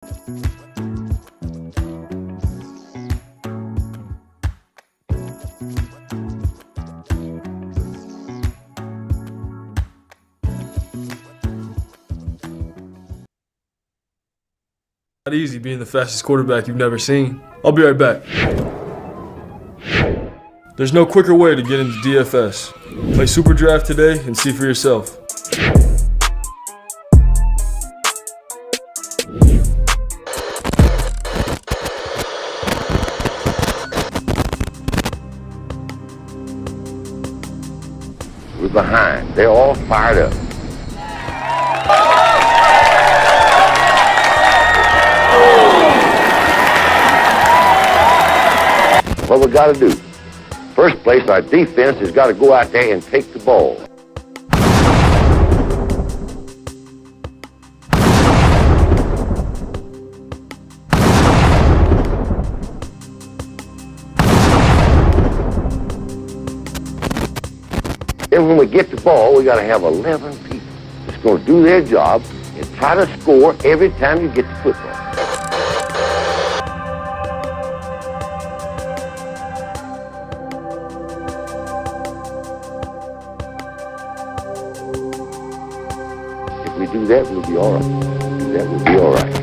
Not easy being the fastest quarterback you've never seen. I'll be right back. There's no quicker way to get into DFS. Play Super Draft today and see for yourself. We're behind. They're all fired up. What we got to do? First place, our defense has got to go out there and take the ball. Then when we get the ball, we got to have 11 people that's going to do their job and try to score every time you get the football. If we do that, we'll be all right. Do that, we'll be all right.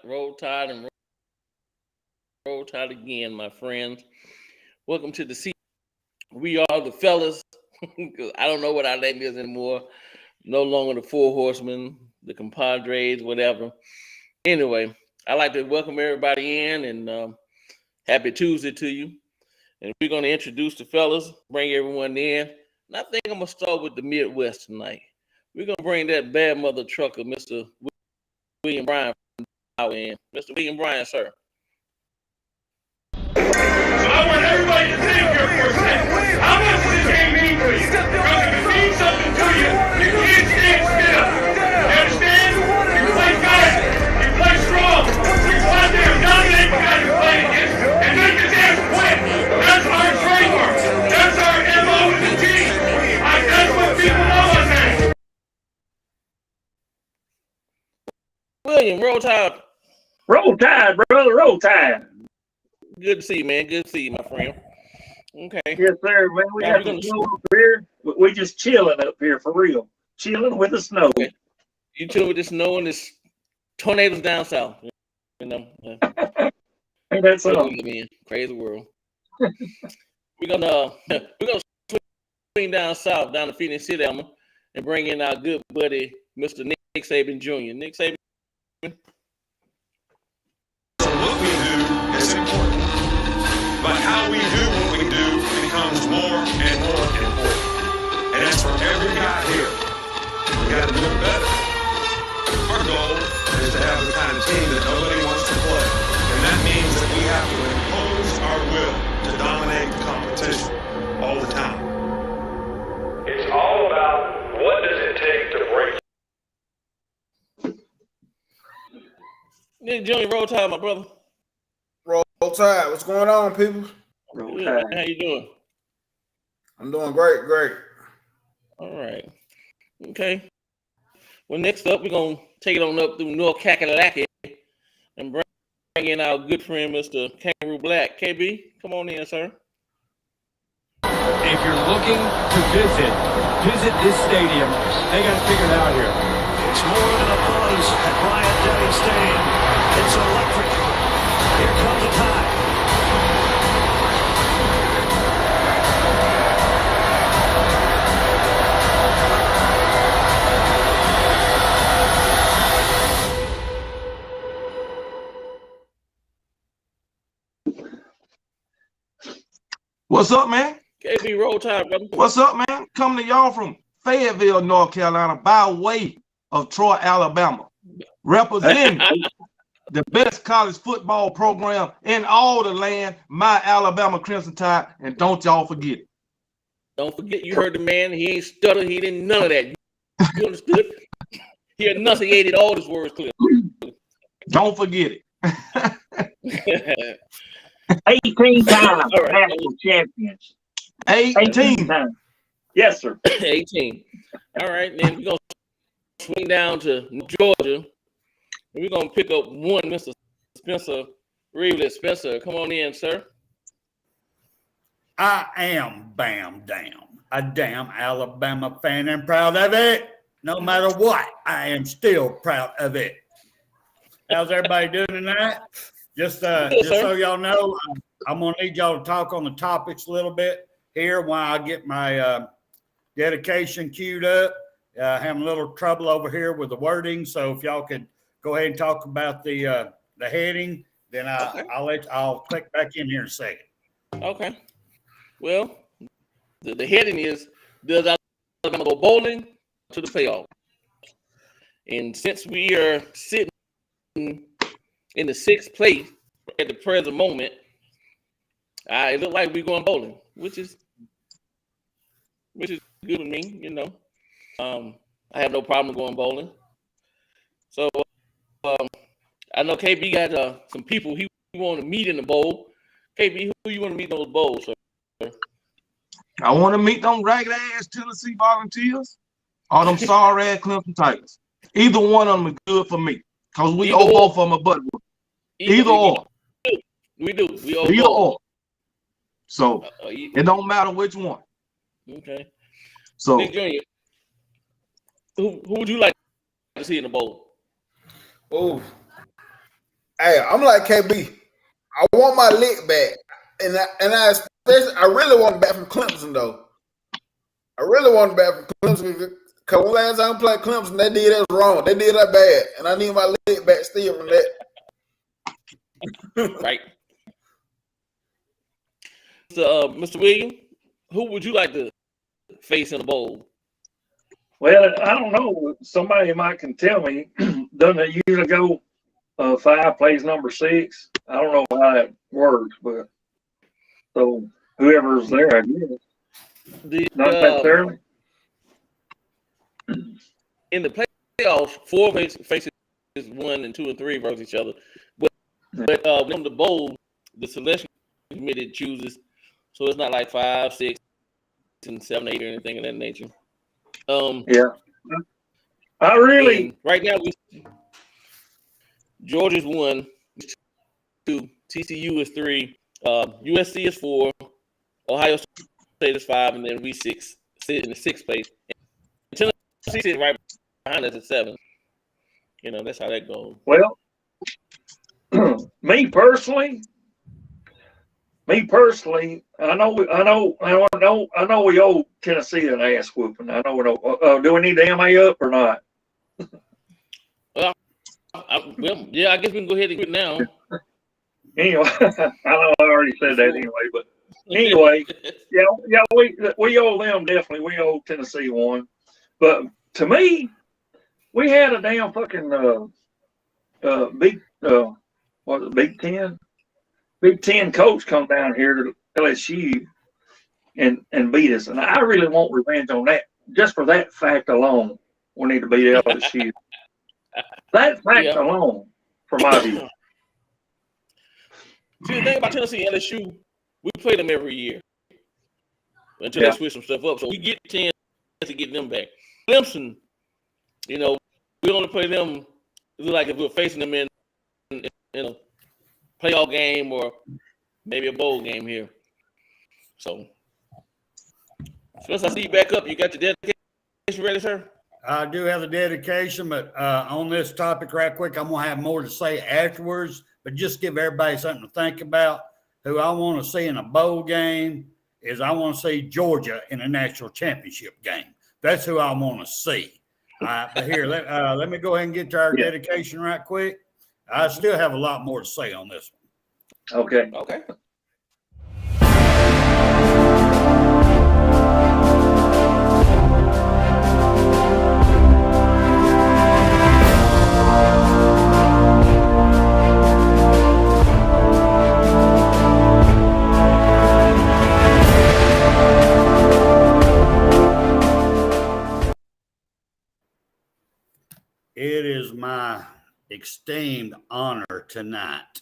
Roll Tide, and roll Tide again, my friends. Welcome to the CTS. We are the fellas. I don't know what our name is anymore. No longer the Four Horsemen, the Compadres, whatever. Anyway, I'd like to welcome everybody in, and happy Tuesday to you. And we're going to introduce the fellas, bring everyone in. And I think I'm going to start with the Midwest tonight. We're going to bring that bad mother trucker, Mr. William Bryan, in. Mr. William Bryan, sir. So I want everybody to think here for a second. How much does this game mean to you? Because if it means something to you, you can't stand still. You understand? You play fast. You play strong. You go out there and dominate the guy you play against and make the damn quit. That's our trademark. That's our MO with the team. That's what people know us as. William, roll Tide. Roll Tide, brother, roll Tide. Good to see you, man. Good to see you, my friend. Okay. Yes, sir, man. We have some snow up here. We just chilling up here for real. Chilling with the snow. Okay. You chilling with the snow and this tornadoes down south. You know. Ain't that something? Crazy world. we're gonna swing down south, down to Phoenix City, Alma, and bring in our good buddy, Mr. Nick Saban Jr. Nick Saban. What we do is important, but how we do what we do becomes more and more important. And that's for every guy here. We got to do it better. Our goal is to have the kind of team that nobody wants to play. And that means that we have to impose our will to dominate the competition all the time. It's all about what does it take to break. Nick Jr., roll Tide, my brother. Roll Tide. What's going on, people? Roll Good, Tide. man. How you doing? I'm doing great. All right. Okay. Well, next up, we're going to take it on up through North Kakalaki and bring in our good friend, Mr. Kangaroo Black. KB, come on in, sir. If you're looking to visit this stadium, they got to figure it out here. It's more than a buzz at Bryant-Denny Stadium. It's electric. Here comes the Tide. What's up, man? KB, roll tide, brother. What's up, man? Coming to y'all from Fayetteville, North Carolina, by way of Troy, Alabama, representing the best college football program in all the land, my Alabama Crimson Tide, and don't y'all forget it. Don't forget, you heard the man. He ain't stuttered. He didn't none of that. You understood? He enunciated all his words clearly. Don't forget it. 18 times All right. national champions. 18 times. Yes, sir. 18. All right, then we're going to swing down to Georgia. And we're going to pick up one, Mr. Spencer Reeves. Spencer, come on in, sir. I am Bam Dam, a damn Alabama fan and proud of it. No matter what, I am still proud of it. How's everybody doing tonight? Just so y'all know, I'm going to need y'all to talk on the topics a little bit here while I get my dedication queued up. Having a little trouble over here with the wording, so if y'all could go ahead and talk about the heading, then I'll click back in here in a second. Okay. Well, the heading is, does Alabama go bowling to the playoff? And since we are sitting in the 6th place at the present moment, it look like we're going bowling, which is good with me, you know. I have no problem going bowling. So I know KB got some people he want to meet in the bowl. KB, who you want to meet in those bowls, sir? I want to meet them ragged ass Tennessee Volunteers or them sorry ass Clemson Tigers. Either one of them is good for me because we owe both of them a butt whoop. Either or. We do. We owe either both. or. So it don't matter which one. Okay. So Nick Jr., who would you like to see in the bowl? Oh, hey, I'm like KB. I want my lick back, and I really want it back from Clemson though. I really want it back from Clemson because last time I played Clemson, they did us wrong. They did that bad, and I need my lick back still from that. Right. So, Mr. Williams, who would you like to face in the bowl? Well, I don't know. Somebody might can tell me. Doesn't it usually go 5 plays number 6? I don't know how that works, but so whoever's there, I guess. Not necessarily. In the playoffs, 4 faces 1 and 2 and 3 versus each other. But when the bowl, the selection committee chooses, so it's not like 5, 6, and 7, 8 or anything of that nature. Yeah. I really right now Georgia's 1, 2, TCU is 3, USC is 4, Ohio State is 5, and then we 6 sit in the 6th place. And Tennessee sits right behind us at 7. You know, that's how that goes. Well, me personally, I know we owe Tennessee an ass whooping. I know we don't. Do we need to MA up or not? Yeah, I guess we can go ahead and get it now. Anyway, I know I already said that anyway, but anyway, yeah, we owe them definitely. We owe Tennessee one, but to me, we had a damn fucking Big Ten coach come down here to LSU and beat us, and I really want revenge on that. Just for that fact alone, we need to beat LSU. That fact alone, for my view. See, the thing about Tennessee and LSU, we play them every year until they switch some stuff up. So we get a chance to get them back. Clemson, you know, we only play them like if we're facing them in a playoff game or maybe a bowl game here. So, once I see you back up, you got your dedication ready, sir? I do have the dedication, but on this topic right quick, I'm going to have more to say afterwards, but just give everybody something to think about. Who I want to see in a bowl game is I want to see Georgia in a national championship game. That's who I want to see. But here, let me go ahead and get to our dedication right quick. I still have a lot more to say on this one. Okay. Okay. esteemed honor tonight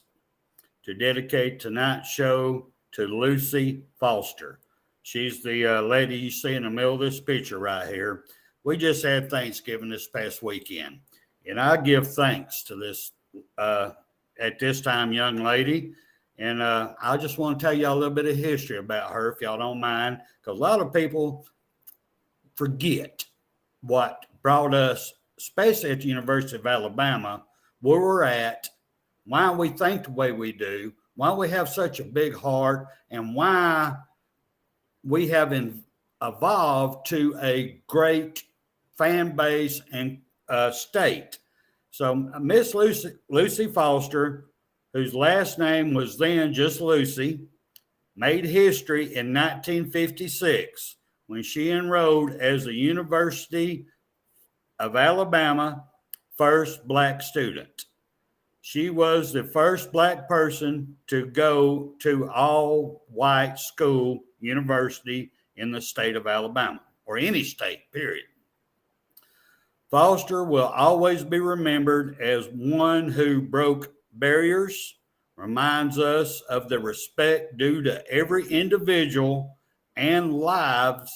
to dedicate tonight's show to Lucy Foster. She's the lady you see in the middle of this picture right here. We just had Thanksgiving this past weekend, and I give thanks to this at this time young lady. And I just want to tell y'all a little bit of history about her, if y'all don't mind, because a lot of people forget what brought us, especially at the University of Alabama, where we're at, why we think the way we do, why we have such a big heart, and why we have evolved to a great fan base and state. So Miss Lucy Foster, whose last name was then just Lucy, made history in 1956 when she enrolled as the University of Alabama first black student. She was the first black person to go to all-white school university in the state of Alabama, or any state, period. Foster will always be remembered as one who broke barriers, reminds us of the respect due to every individual, and lived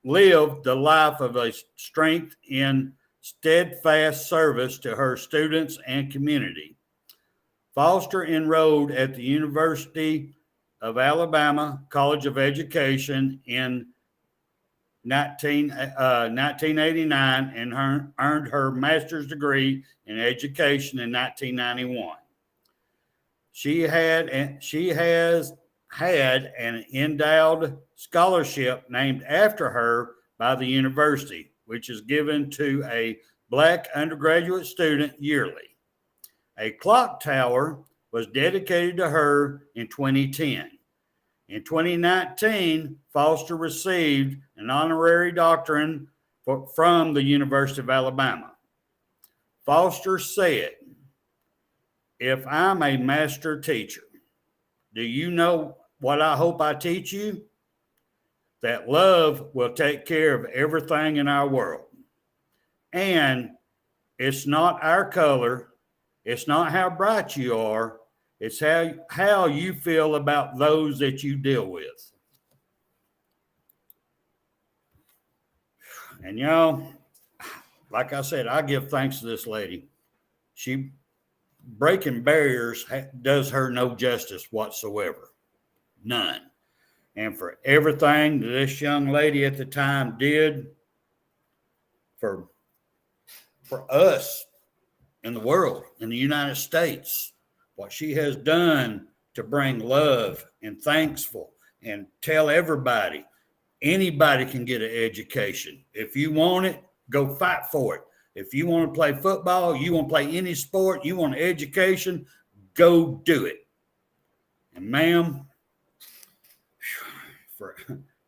the life of a strength in steadfast service to her students and community. Foster enrolled at the University of Alabama College of Education in 1989 and earned her master's degree in education in 1991. She has had an endowed scholarship named after her by the university, which is given to a black undergraduate student yearly. A clock tower was dedicated to her in 2010. In 2019, Foster received an honorary doctorate from the University of Alabama. Foster said, "If I'm a master teacher, do you know what I hope I teach you? That love will take care of everything in our world. And it's not our color, it's not how bright you are, it's how you feel about those that you deal with." And like I said, I give thanks to this lady. She breaking barriers does her no justice whatsoever. None. And for everything that this young lady at the time did for us in the world, in the United States, what she has done to bring love and thankful and tell everybody, anybody can get an education. If you want it, go fight for it. If you want to play football, you want to play any sport, you want an education, go do it. And ma'am, for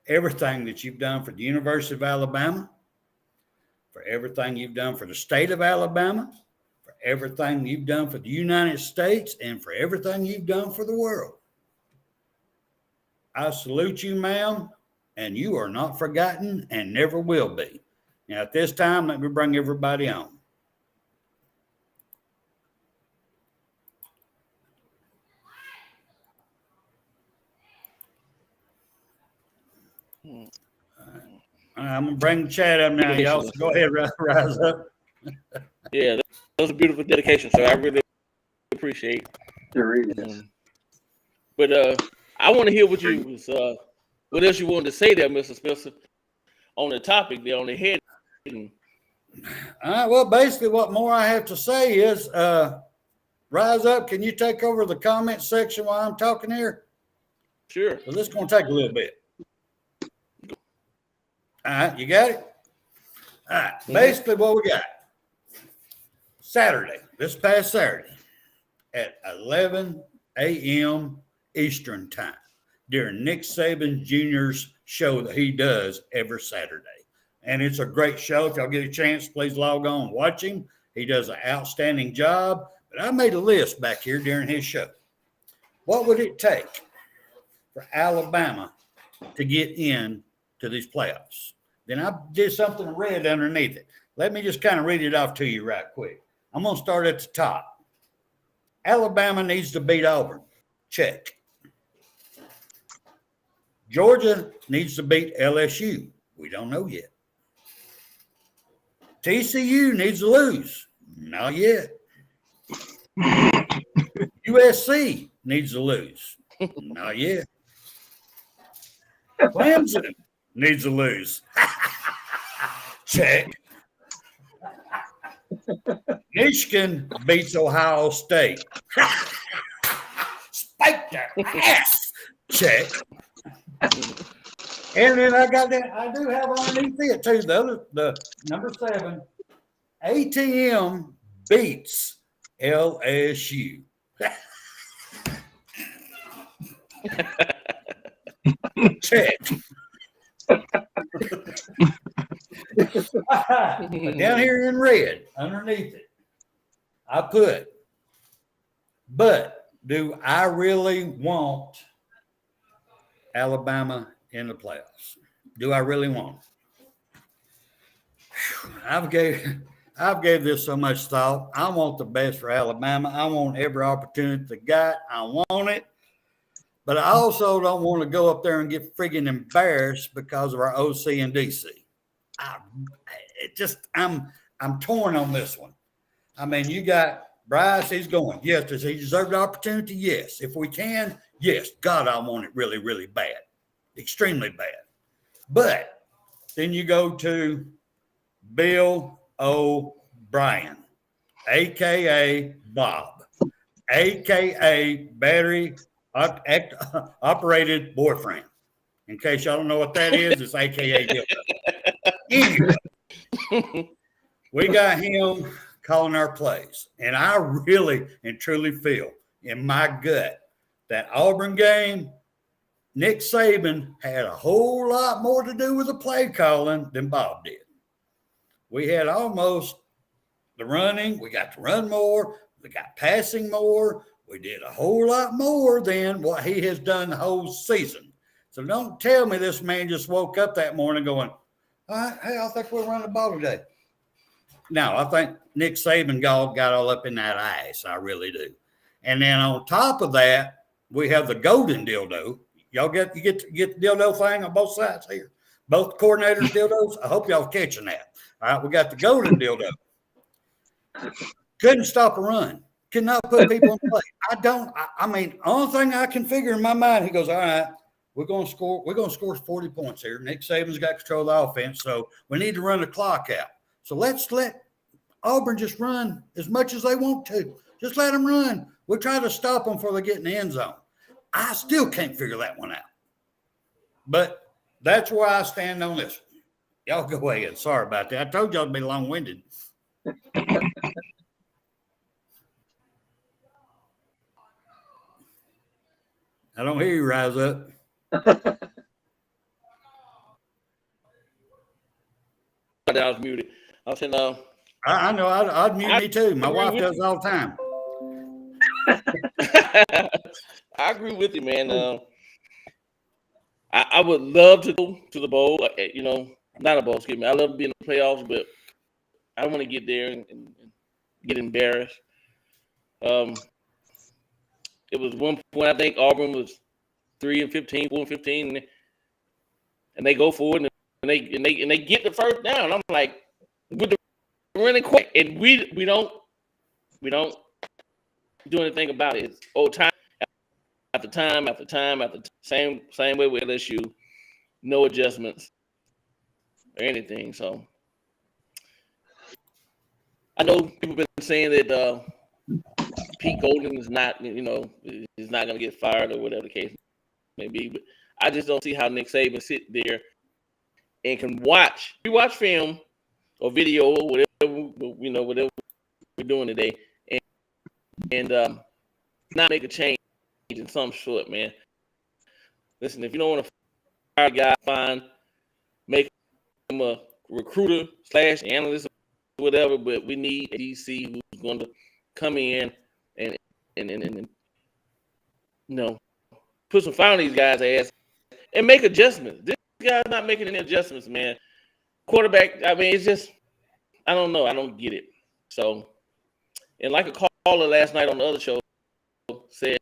everything that you've done for the University of Alabama, for everything you've done for the state of Alabama, for everything you've done for the United States, and for everything you've done for the world, I salute you, ma'am, and you are not forgotten and never will be. Now, at this time, let me bring everybody on. I'm going to bring the chat up now, y'all. So go ahead, rise up. Yeah, that was a beautiful dedication, so I really appreciate it. But I want to hear what else you wanted to say there, Mr. Spencer, on the topic there, on the head. Well, basically what more I have to say is, rise up. Can you take over the comment section while I'm talking here? Sure. So this is going to take a little bit. All right, you got it? All right, basically what we got. Saturday, this past Saturday, at 11 a.m. Eastern time, during Nick Saban Jr.'s show that he does every Saturday. And it's a great show. If y'all get a chance, please log on and watch him. He does an outstanding job. But I made a list back here during his show. What would it take for Alabama to get in to these playoffs? Then I did something red underneath it. Let me just kind of read it off to you right quick. I'm going to start at the top. Alabama needs to beat Auburn. Check. Georgia needs to beat LSU. We don't know yet. TCU needs to lose. Not yet. USC needs to lose. Not yet. Clemson needs to lose. Check. Michigan beats Ohio State. Spike their ass. Check. And then I do have underneath it too. The number 7, ATM beats LSU. Check. Down here in red, underneath it, I put, but do I really want Alabama in the playoffs? Do I really want it? I've gave this so much thought. I want the best for Alabama. I want every opportunity they got. I want it. But I also don't want to go up there and get friggin' embarrassed because of our OC and DC. I'm torn on this one. I mean, you got Bryce, he's going. Yes, does he deserve the opportunity? Yes. If we can, yes. God, I want it really, really bad. Extremely bad. But then you go to Bill O'Brien, a.k.a. Bob, a.k.a. battery operated boyfriend. In case y'all don't know what that is, it's a.k.a. Bill. Anyway, we got him calling our plays. And I really and truly feel in my gut that Auburn game, Nick Saban had a whole lot more to do with the play calling than Bob did. We had almost the running. We got to run more. We got passing more. We did a whole lot more than what he has done the whole season. So don't tell me this man just woke up that morning going, all right, hey, I think we'll run the ball today. No, I think Nick Saban got all up in that ice. I really do. And then on top of that, we have the golden dildo. You get the dildo thing on both sides here. Both coordinators' dildos. I hope y'all catching that. All right, we got the golden dildo. Couldn't stop a run. Could not put people in play. I mean, only thing I can figure in my mind, he goes, all right, we're going to score 40 points here. Nick Saban's got control of the offense, so we need to run the clock out. So let's let Auburn just run as much as they want to. Just let them run. We'll try to stop them before they get in the end zone. I still can't figure that one out. But that's where I stand on this one. Y'all go ahead. Sorry about that. I told y'all to be long-winded. I don't hear you, Rise Up. I was muted. I was saying, I know. I'd mute me too. My wife does all the time. I agree with you, man. I would love to go to the bowl. Not a bowl, excuse me. I love being in the playoffs, but I don't want to get there and get embarrassed. It was one point I think Auburn was 3-15, 4-15, and they go forward and they get the first down. I'm like, with the running quick, and we don't do anything about it. It's time after time after time after same way with LSU, no adjustments or anything. So I know people been saying that Pete Golden is not, is not going to get fired or whatever the case may be. But I just don't see how Nick Saban sit there and can watch film or video or whatever we're doing today, and not make a change in some sort, man. Listen, if you don't want to fire a guy, fine, make him a recruiter / analyst or whatever. But we need a DC who's going to come in and put some fire on these guys' ass and make adjustments. This guy's not making any adjustments, man. Quarterback, I mean, it's just, I don't know. I don't get it. So And like a caller last night on the other show said,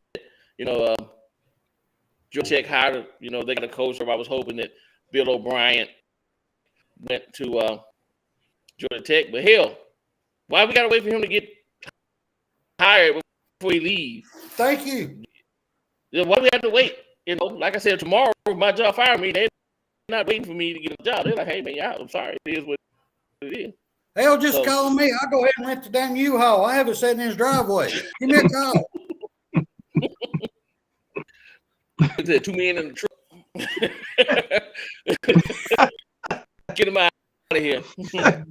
Georgia Tech hired, they got a coach. So I was hoping that Bill O'Brien went to Georgia Tech. But hell, why we got to wait for him to get hired before he leaves? Thank you. Why do we have to wait? Like I said, tomorrow, if my job fire me, they're not waiting for me to get a job. They're like, hey, man, I'm sorry. It is what it is. Hell, just call me. I'll go ahead and rent the damn U-Haul. I have it sitting in his driveway. Give me a call. Two men in the truck. Get him out of here.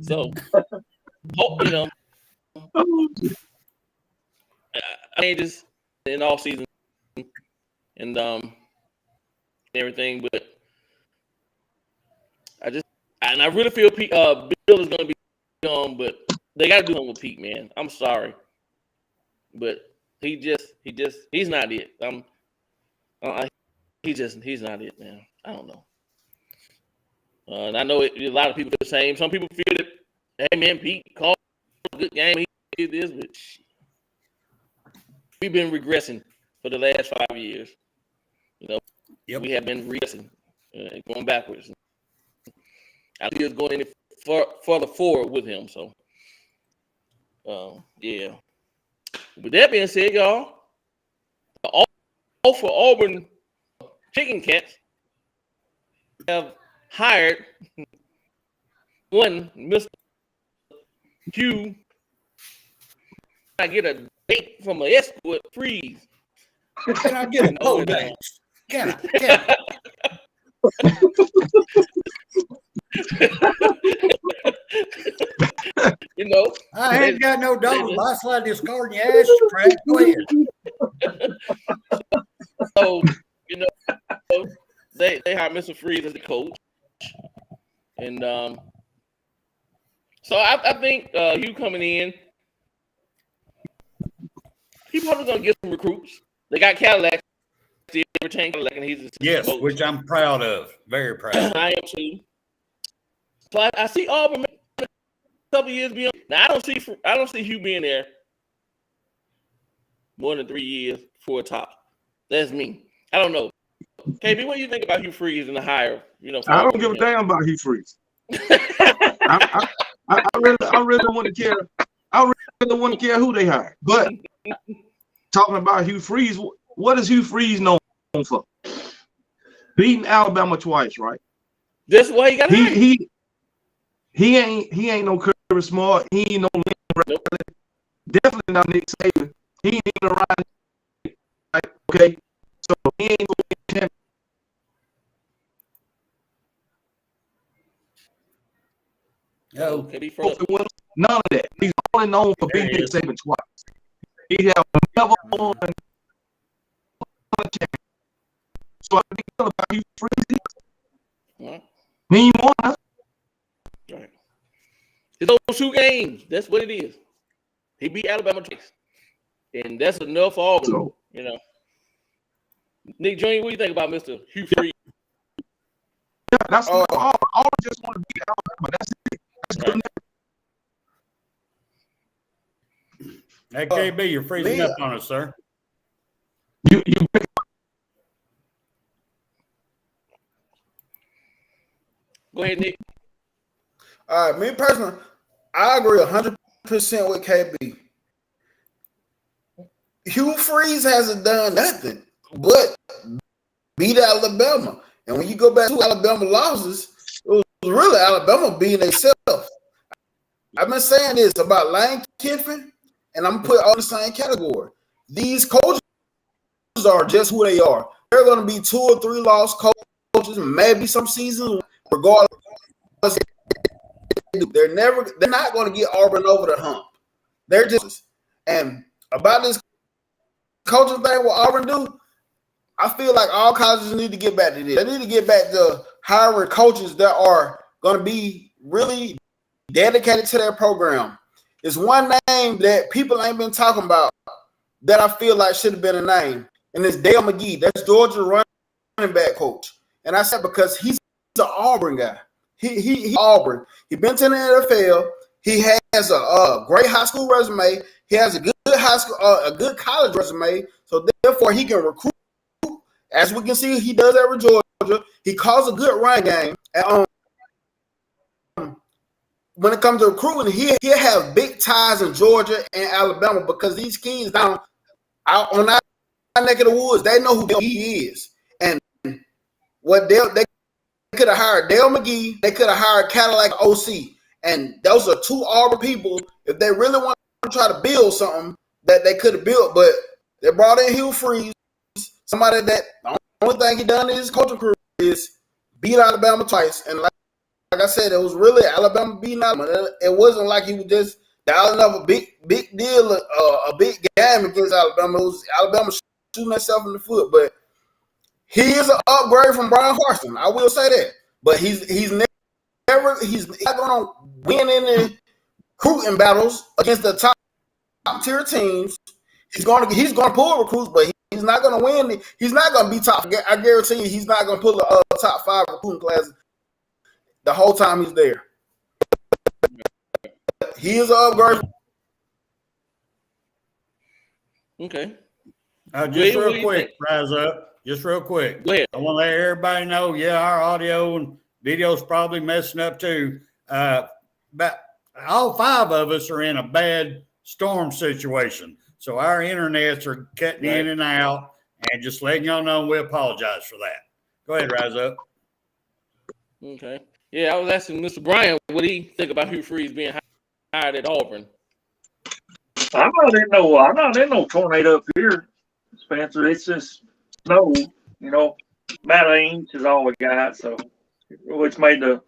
So, changes in all season and everything, but I really feel Bill is going to be gone, but they got to do something with Pete, man. I'm sorry, but he's not it. He's not it, man. I don't know. And I know a lot of people are the same. Some people feel that, hey, man, Pete called a good game. He did this, but we've been regressing for the last 5 years. We have been regressing, going backwards. I think it's going any further forward with him. So, yeah. With that being said, y'all, all for Auburn Chicken Cats have hired one Mr. Hugh. I get a date from an escort freeze. Can I get a pole dance? Can I? I ain't got no dollars. I slide this card in your ass, crack. Go ahead. So, they hired Mr. Freeze as the coach. And so I think Hugh coming in, he probably going to get some recruits. They got Cadillac. Still retain Cadillac, and he's yes, coach. Which I'm proud of. Very proud. I am too. So I see Auburn a couple years beyond. Now I don't see Hugh being there more than 3 years for a top. That's me. I don't know. KB, what do you think about Hugh Freeze and the hire? I don't give a damn about Hugh Freeze. I really don't want to care. I really don't want to care who they hire. But talking about Hugh Freeze, what is Hugh Freeze known for? Beating Alabama twice, right? That's why he got hired. He ain't no Kirby Smart. He ain't no Lynn Bradley. Definitely not Nick Saban. He ain't even around. Okay, so he ain't going to none of that. He's only known for beating Nick Saban twice. He have never won a championship. So I think about Hugh Freeze. He won. Right. It's those 2 games. That's what it is. He beat Alabama twice, and that's enough for Auburn. So, Nick Jr., what do you think about Mr. Hugh Freeze? Yeah, that's all. Auburn just want to beat Alabama. That's it. That's good enough. That KB, you're freezing up on us, sir. You Go ahead, Nick. All right, me personally, I agree 100% with KB. Hugh Freeze hasn't done nothing but beat Alabama. And when you go back to Alabama losses, it was really Alabama beating themselves. I've been saying this about Lane Kiffin, and I'm going to put all in the same category. These coaches are just who they are. They're going to be 2 or 3 lost coaches, maybe some seasons, regardless. They're not going to get Auburn over the hump. They're just, and about this coaching thing, what Auburn do, I feel like all colleges need to get back to this. They need to get back to hiring coaches that are going to be really dedicated to their program. It's one name that people ain't been talking about that I feel like should have been a name, and it's Dale McGee. That's Georgia running back coach. And I said because he's an Auburn guy. He Auburn. He's been to the NFL. He has a great high school resume. He has a good high school, a good college resume. So therefore, he can recruit. As we can see, he does every Georgia. He calls a good run game. And, when it comes to recruiting, he'll have big ties in Georgia and Alabama because these kids down out on our neck of the woods, they know who he is. And what they could have hired Dale McGee, they could have hired Cadillac OC. And those are two Auburn people, if they really want to try to build something that they could have built, but they brought in Hugh Freeze, somebody that the only thing he done in his coaching career is beat Alabama twice. And like I said, it was really Alabama beating Alabama. It wasn't like he was just dialing up a big deal, a big game against Alabama. It was Alabama shooting herself in the foot. But he is an upgrade from Brian Harsin. I will say that. But he's not going to win any recruiting battles against the top tier teams. He's going to pull recruits, but he's not going to win. He's not going to be top. I guarantee you, he's not going to pull a top 5 recruiting class the whole time he's there. He is an upgrade. Okay. Just real quick, rise up. Just real quick. Go ahead. I want to let everybody know, our audio and video's probably messing up too. But all 5 of us are in a bad storm situation. So our internets are cutting in and out, and just letting y'all know we apologize for that. Go ahead, rise up. Okay. Yeah, I was asking Mr. Bryan what he think about Hugh Freeze being hired at Auburn. I'm not in no tornado up here, Spencer. It's just snow, about an inch is all we got, so which made the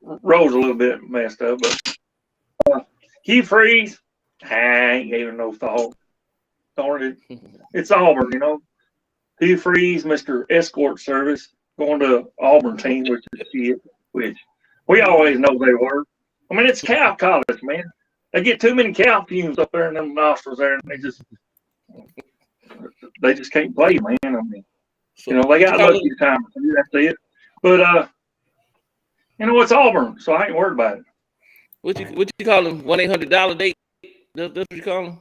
roads a little bit messed up. But Hugh Freeze, I ain't gave him no thought. It's Auburn, Hugh Freeze, Mr. Escort Service, going to Auburn team, which we always know they were. I mean, it's cow college, man. They get too many cow fumes up there in them nostrils there, and they just can't play, man. I mean, they got lucky time. That's it. But it's Auburn, so I ain't worried about it. What you call them? 1-800 date? That's what you call them?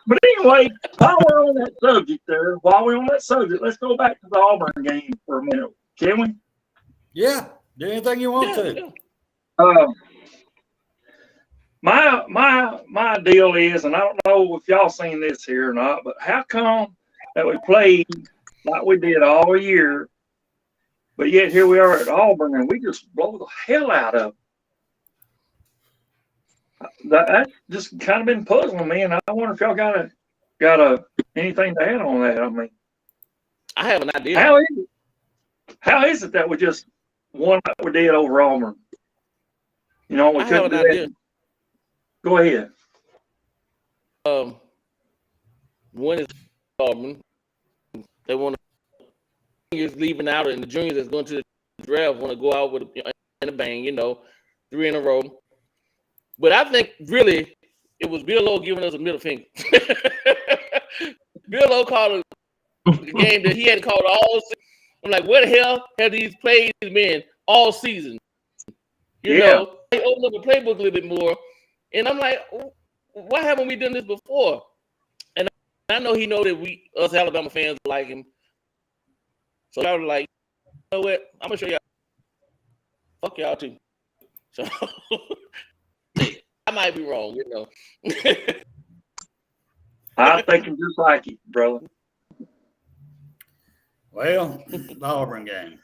But anyway, while we're on that subject, let's go back to the Auburn game for a minute, can we? Yeah, do anything you want to. Yeah. My deal is, and I don't know if y'all seen this here or not, but how come that we played like we did all year, but yet here we are at Auburn and we just blow the hell out of them? That's just kind of been puzzling me, and I wonder if y'all got anything to add on that. I mean, I have an idea. How is it that we just won like we did over Auburn? We couldn't do that. Go ahead. One is Auburn. They want to juniors leaving out, and the juniors that's going to the draft want to go out with a bang. 3 in a row. But I think really it was Bill O giving us a middle finger. Bill O called a game that he hadn't called all season. I'm like, where the hell have these plays been all season? They opened up the playbook a little bit more. And I'm like, why haven't we done this before? And I know he know that us Alabama fans like him. So I was like, you know what? I'm going to show y'all. Fuck y'all too. So I might be wrong, I'm thinking just like you, brother. Well, the Auburn game.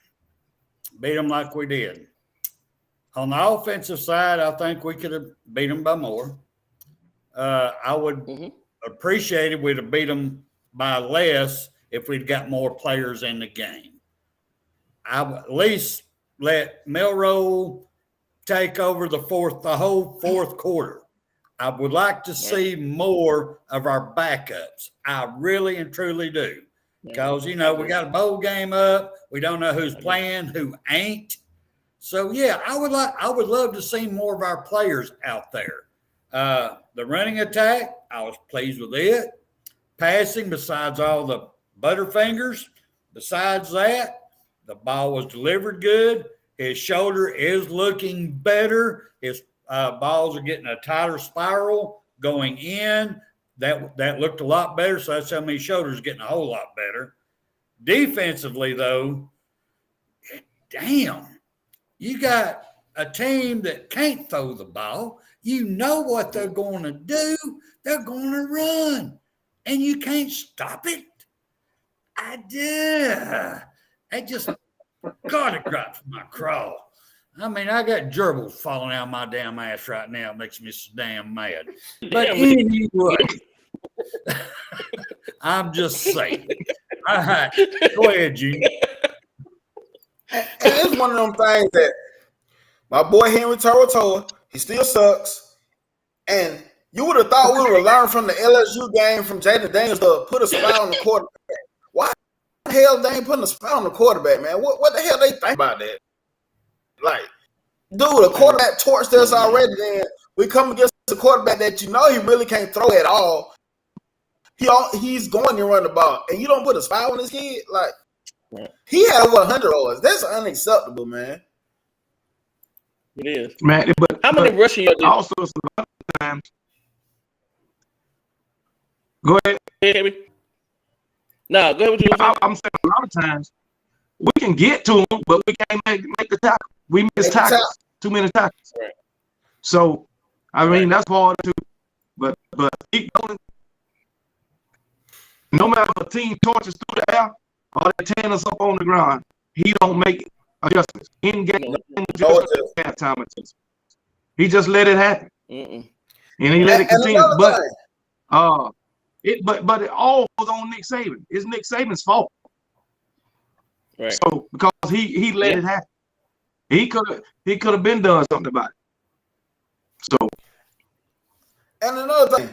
Beat them like we did. On the offensive side, I think we could have beat them by more. I would appreciate it. We'd have beat them by less if we'd got more players in the game. I would at least let Milroe take over the whole fourth quarter. I would like to see more of our backups. I really and truly do. Because, we got a bowl game up. We don't know who's playing, who ain't. So, yeah, I would love to see more of our players out there. The running attack, I was pleased with it. Passing, besides all the butterfingers, besides that, the ball was delivered good. His shoulder is looking better. His balls are getting a tighter spiral going in. That looked a lot better. So that's how many shoulders getting a whole lot better. Defensively, though, damn, you got a team that can't throw the ball. You know what they're going to do. They're going to run, and you can't stop it. I just God, it drops my craw. I mean, I got gerbils falling out of my damn ass right now. It makes me so damn mad. But anyway, I'm just saying. All right, go ahead, Gene. And it's one of them things that my boy Henry Torotoa, he still sucks. And you would have thought we would have learned from the LSU game from Jaden Daniels to put a spy on the quarterback. Why the hell they ain't putting a spy on the quarterback, man? What the hell they think about that? Like, dude, a quarterback torched us already. Then we come against a quarterback that you know he really can't throw at all. He's going to run the ball, and you don't put a spy on his kid? Like, he had over 100 yards. That's unacceptable, man. It is. Man, but how many rushing yards? Also, a lot of times. Go ahead. No, go ahead with you. I'm saying a lot of times we can get to him, but we can't make the tackle. We miss tackles. Too many tackles. Right. So, I mean, that's hard too. But keep going. No matter if a team torches through the air or they tear us up on the ground, he don't make adjustments. In-game adjustments, halftime adjustments. He just let it happen. And he let it continue. But it all goes on Nick Saban. It's Nick Saban's fault. Right. So because he let it happen. He could have been done something about it. So, and another thing,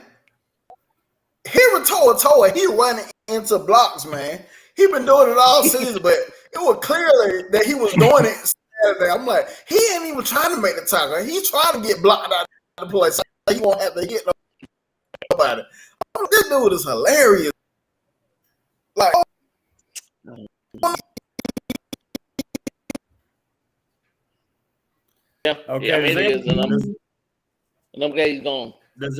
Henry Toa, he running into blocks, man. He been doing it all season, but it was clearly that he was doing it Saturday. I'm like, he ain't even trying to make the tackle. He's trying to get blocked out of the play, so he won't have to hit nobody. Oh, this dude is hilarious. Like, yeah. Okay. Yeah, I mean, it is, and I'm glad he's gone. Does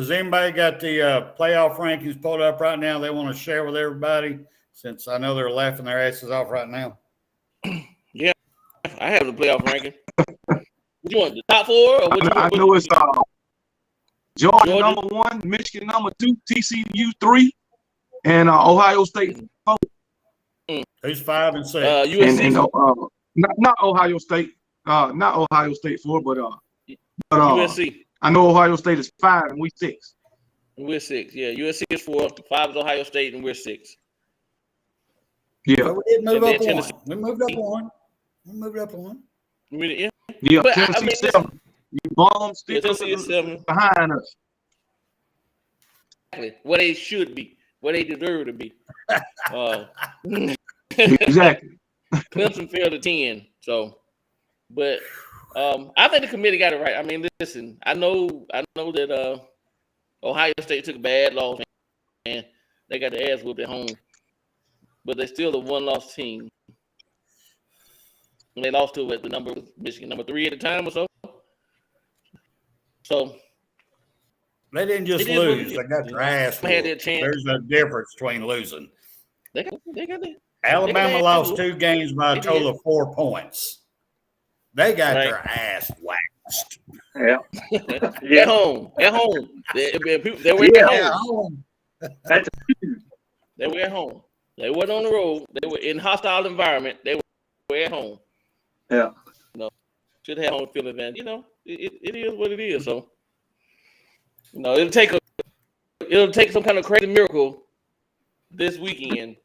anybody got the playoff rankings pulled up right now? They want to share with everybody, since I know they're laughing their asses off right now. Yeah, I have the playoff ranking. What you want, the top four? Or what I know it's Georgia number 1, Michigan number 2, TCU 3, and Ohio State 4. Who's 5 and 6? USC. Not Ohio State. Not Ohio State 4, but USC. I know Ohio State is 5 and we 6. We're 6. Yeah, USC is 4. 5 is Ohio State, and we're 6. Yeah. But we did move up one. We moved up one. Yeah. But Tennessee 7. You bombs still Tennessee is 7 behind us. Exactly. What they should be. What they deserve to be. Exactly. Clemson fell to 10. So, but I think the committee got it right. I mean, listen, I know that Ohio State took a bad loss and they got their ass whooped at home, but they're still a one-loss team. And they lost to the number Michigan number 3 at the time or so. So they didn't just lose; they got their ass whooped. Had their chance. There's a difference between losing. They got Alabama lost 2 games by a total of 4 points. They got their ass waxed. Yeah. At home. They were at home. They were at home. They weren't on the road. They were in hostile environment. They were at home. Yeah. Should have home field advantage. It is what it is. So, it'll take some kind of crazy miracle this weekend.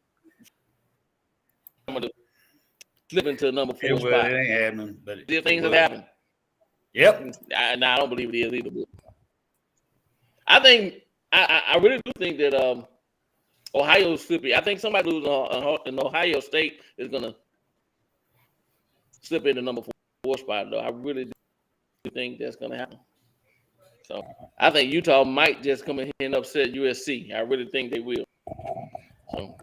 I'm gonna slip into number 4 spot. It ain't happening, but Things have happened. Yep. I don't believe it is either. But I think I really do think that Ohio's slippy. I think somebody losing in Ohio State is gonna slip into number 4 spot. Though I really do think that's gonna happen. So I think Utah might just come in here and upset USC. I really think they will. So,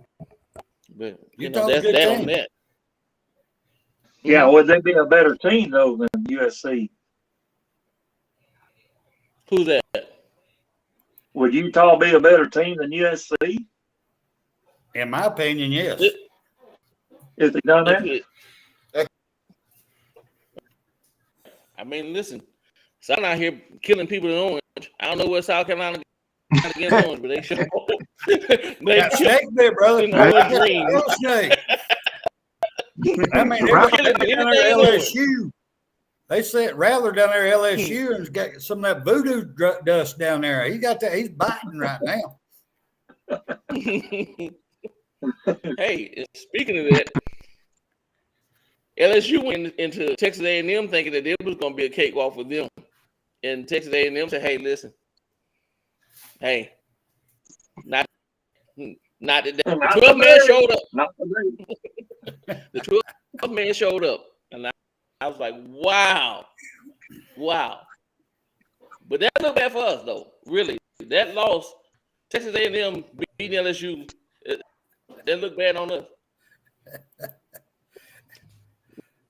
but that's that on that. Yeah, would they be a better team though than USC? Who's that? Would Utah be a better team than USC? In my opinion, yes. If they done that? I mean, listen. So I'm out here killing people in Orange. I don't know what South Carolina got against Orange, but they show. They Got snake there, brother. in the dream. Snake. I mean, they were down there at LSU. They said Rattler down there at LSU and got some of that voodoo dust down there. He got that. He's biting right now. Hey, speaking of that, LSU went into Texas A&M thinking that it was going to be a cakewalk for them, and Texas A&M said, "Hey, listen, hey, not today. The 12 man showed up. Not today. The 12 man showed up, and I was like, wow." But that looked bad for us, though. Really, that loss, Texas A&M beating LSU, that looked bad on us.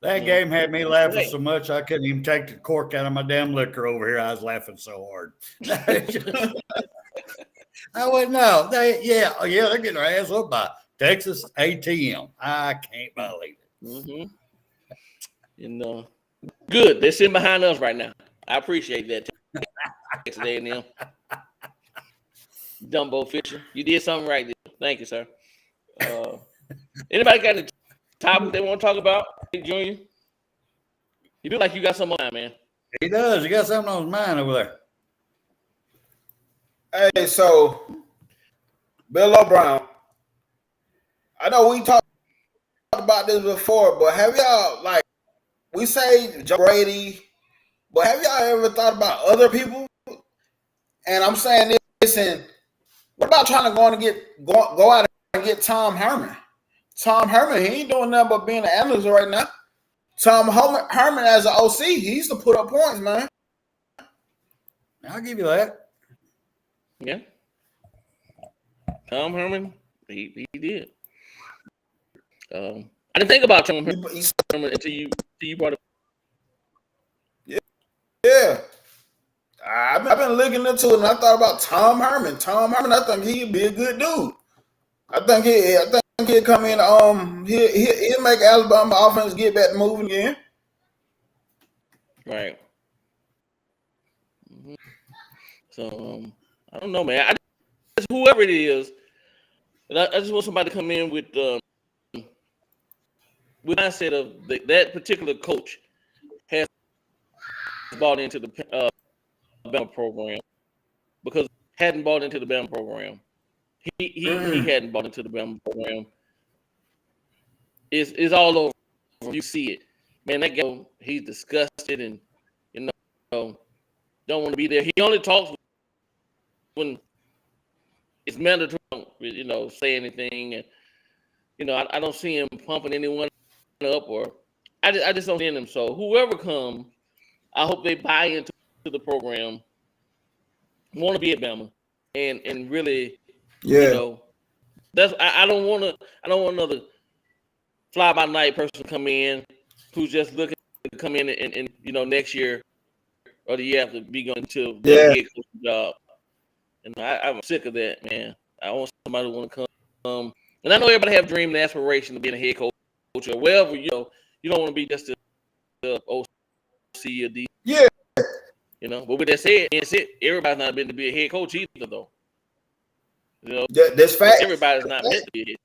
That game had me laughing so much I couldn't even take the cork out of my damn liquor over here. I was laughing so hard. I went, no, they're getting their ass up by Texas A&M. I can't believe it. Mm-hmm. And good, they're sitting behind us right now. I appreciate that. Texas A&M. Dumbo Fisher, you did something right there. Thank you, sir. Anybody got a topic they want to talk about, Junior? You look like you got something on mind, man. He does. He got something on his mind over there. Hey, so Bill O'Brien, I know we talked about this before, but have y'all, like, we say Joe Brady, but have y'all ever thought about other people? And I'm saying this, and what about trying to go out and get Tom Herman? Tom Herman, he ain't doing nothing but being an analyst right now. Tom Herman as an OC, he used to put up points, man. I'll give you that. Yeah. Tom Herman, he did. I didn't think about Tom Herman until you brought it. Yeah. I've been looking into it, and I thought about Tom Herman. Tom Herman, I think he'd be a good dude. I think he'll come in. He'll make Alabama offense get back moving again. Right. Mm-hmm. So I don't know, man. Whoever it is, and I just want somebody to come in with mindset of that particular coach has bought into the Bama program, because hadn't bought into the Bama program. He hadn't bought into the Bama program. It's all over. You see it, man. That guy, he's disgusted and don't want to be there. He only talks when it's mandatory. Say anything, and I don't see him pumping anyone up, or I just don't see him. So whoever comes, I hope they buy into the program, want to be at Bama, and really. Yeah, that's I don't want another fly by night person to come in who's just looking to come in and next year or the year after be going to the head coach job. And I'm sick of that, man. I want somebody who want to come. And I know everybody have dream and aspiration of being a head coach or wherever. You don't want to be just the OC or D. Yeah. But with that said, everybody's not been to be a head coach either, though. That's fact. Everybody's not meant to be it.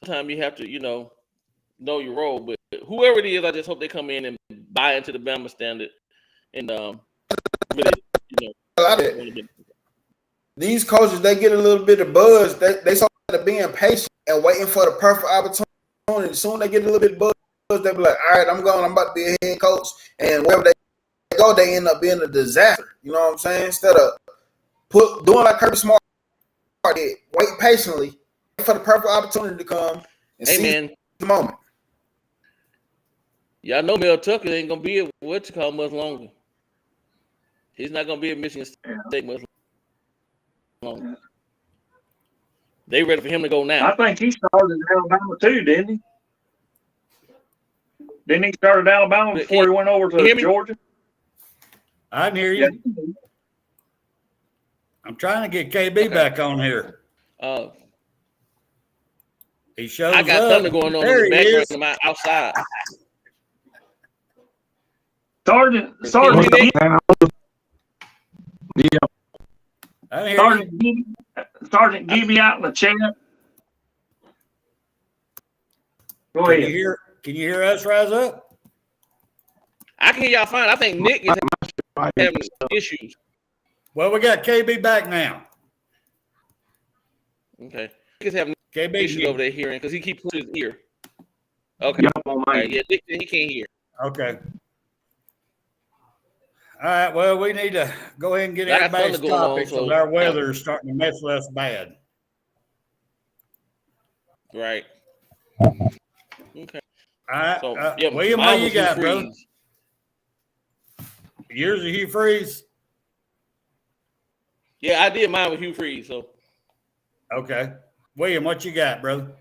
Sometimes you have to, know your role. But whoever it is, I just hope they come in and buy into the Bama standard and really, These coaches, they get a little bit of buzz. They start being patient and waiting for the perfect opportunity. As soon as they get a little bit of buzz, they be like, all right, I'm about to be a head coach. And wherever they go, they end up being a disaster. You know what I'm saying? Instead of doing like Kirby Smart did, wait patiently for the perfect opportunity to come and see the moment. Y'all know Mel Tucker ain't gonna be at much longer. He's not gonna be at Michigan State much longer. They ready for him to go now. I think he started in Alabama too, didn't he? Didn't he start at Alabama before he went over to Georgia? I can hear you. I'm trying to get KB back on here. He shows I got up. thunder going on There in the he background is. of my outside. Sergeant, Can Sergeant, you hear me? I hear you. Sergeant, give me out in the chat. Go Can ahead. you hear us, Rise Up? I can hear y'all fine. I think Nick is having issues. Well, we got KB back now. Okay. Nick is having KB issues over there hearing because he keeps putting his ear. Okay. Yeah, Nick, he can't hear. Okay. All right. Well, we need to go ahead and get I got everybody's thunder going on, topics so- because our weather is starting to mess with us bad. Right. Okay. All right. So, William, mine what you was Hugh got, bro? Freeze. Yours are Hugh Freeze? Yeah, I did mine with Hugh Freeze. So Okay. William, what you got, brother?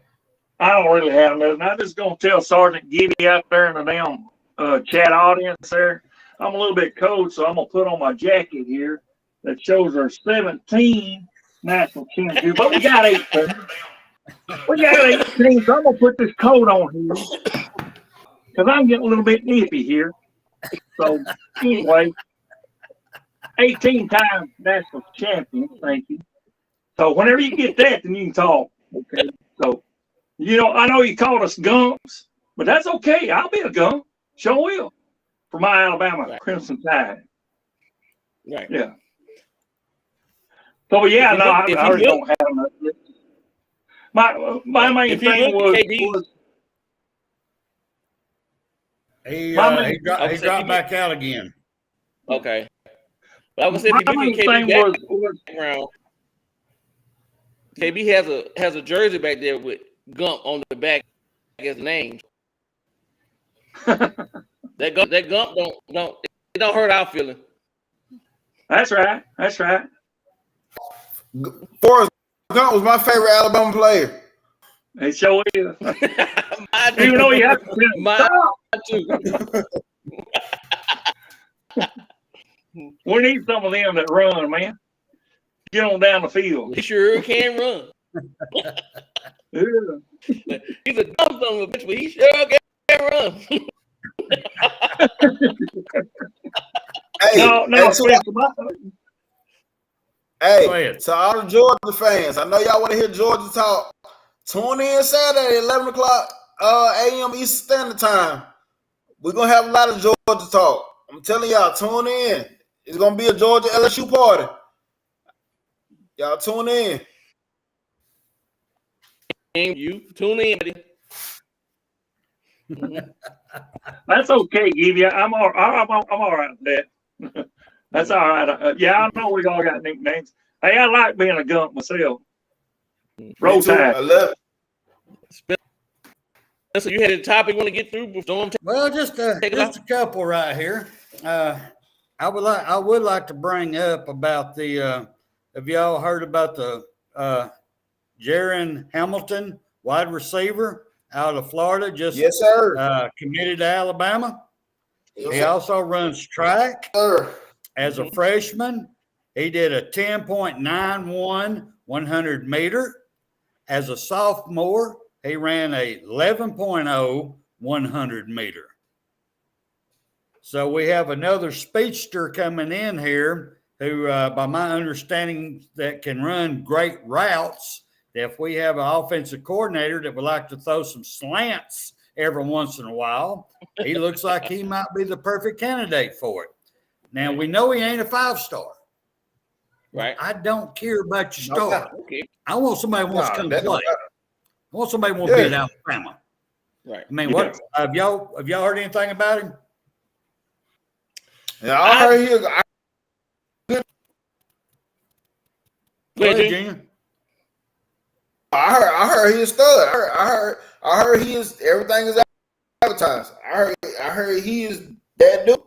I don't really have nothing. I'm just going to tell Sergeant Gibby out there in the damn chat audience there. I'm a little bit cold, so I'm going to put on my jacket here that shows our 17 national champions. But we got 18. We got 18, so I'm going to put this coat on here because I'm getting a little bit nippy here. So, anyway, 18-time national champion. Thank you. So, whenever you get that, then you can talk. Okay. So, I know you called us gumps, but that's okay. I'll be a gump. Sure will. For my Alabama Crimson Tide. right. Yeah. So, yeah, no, I already don't have nothing. My main If you thing look, KB, He I dropped would say back out again. okay. But I would say if my you look main at thing KB background, KB has a jersey back there with Gump on the back as name. that Gump don't hurt our feeling. That's right. That's right. Forrest Gump was my favorite Alabama player. It sure is. Mine Even though you have to too. We need some of them that run, man. Get on down the field. He sure can run. Yeah. He's a dumb son of a bitch, but he sure can run. Hey, to all the Georgia fans, I know y'all want to hear Georgia talk. Tune in Saturday, 11 o'clock a.m. Eastern Standard Time. We're going to have a lot of Georgia talk. I'm telling y'all, tune in. It's going to be a Georgia LSU party. Y'all tune in. You tune in, buddy. That's okay, Gibby. I'm all right with that. That's all right. Yeah, I know we all got nicknames. Hey, I like being a gump myself. Roll Tide. I love it. So you had a topic you want to get through? Well, just a couple right here. I would like to bring up about the. Have y'all heard about the Jaron Hamilton, wide receiver out of Florida? Yes, sir. Committed to Alabama. Yes, he sir. also runs track. As a freshman, he did a 10.91 100 meter. As a sophomore, he ran a 11.0 100 meter. So we have another speedster coming in here who, by my understanding, that can run great routes. If we have an offensive coordinator that would like to throw some slants every once in a while, he looks like he might be the perfect candidate for it. Now, we know he ain't a 5-star. Right. I don't care about your star. Okay. I want somebody who wants to come play. I want somebody who wants to be at Alabama. Right. I mean, what have y'all heard anything about him? Yeah, I heard he. Go ahead, Junior. I heard he is stud. I heard he is everything is advertised. I heard he is that dude.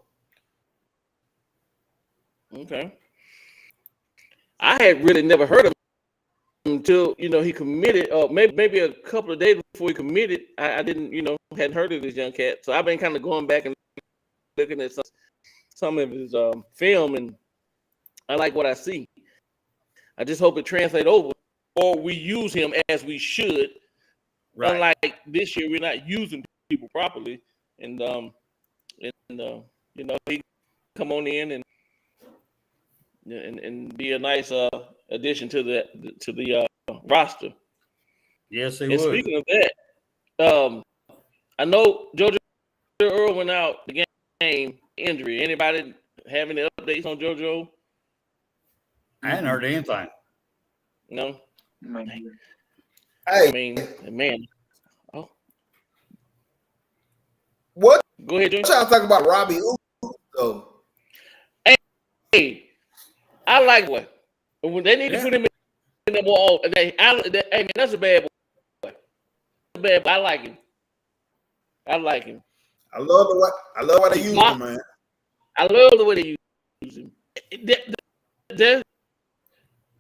Okay. I had really never heard of him until he committed. Maybe a couple of days before he committed. I didn't hadn't heard of this young cat. So I've been kind of going back and looking at some of his film, and I like what I see. I just hope it translates over, or we use him as we should. Right. Unlike this year, we're not using people properly, and you know, he come on in and be a nice addition to the roster. Yes, he And would. speaking of that, I know JoJo Earl went out the game injury. Anybody have any updates on JoJo? I hadn't heard anything. No. Hey, I mean, man. Oh, what go ahead, Junior. y'all talking about Robbie Ugo? Hey, I like what when they need to put him in the ball. Hey man, that's a bad boy. Bad boy. I like him. I love the way they use him, man. I love the way they use him. There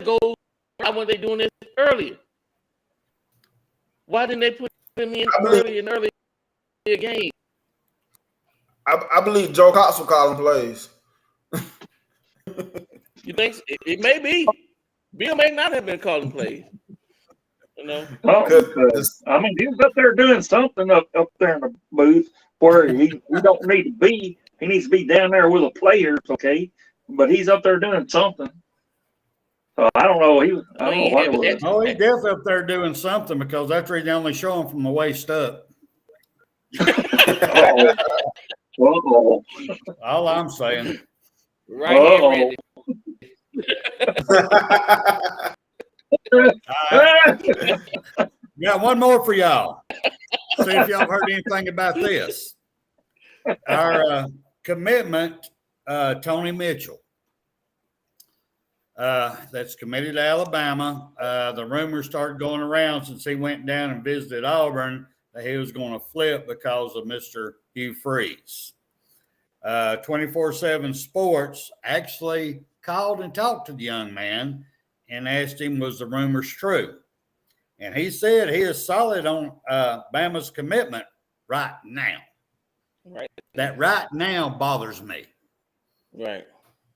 goes when they doing this earlier. Why didn't they put him in early game? I believe Joe Cox will call him plays. You think it may be? Bill may not have been calling plays. You know, I mean, he was up there doing something up there in the booth where he don't need to be. He needs to be down there with the players, okay? But he's up there doing something. So I don't know. I don't know what it was. Oh, he's definitely up there doing something because that's where they only show him from the waist up. Uh-oh. All I'm saying. right. Got one more for y'all. See if y'all heard anything about this. Our commitment, Tony Mitchell, that's committed to Alabama. The rumors started going around since he went down and visited Auburn that he was going to flip because of Mr. Hugh Freeze. 24/7 Sports actually called and talked to the young man and asked him, was the rumors true? And he said he is solid on Bama's commitment right now. Right. That right now bothers me. Right.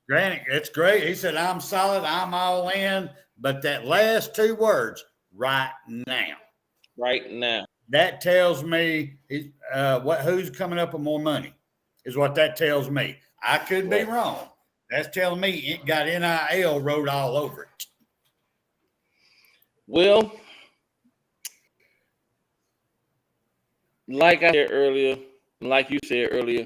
Granted, it's great. He said, I'm solid, I'm all in. But that last two words, right now. Right now. That tells me who's coming up with more money is what that tells me. I could be wrong. That's telling me it got NIL wrote all over it. Well, like I said earlier, like you said earlier,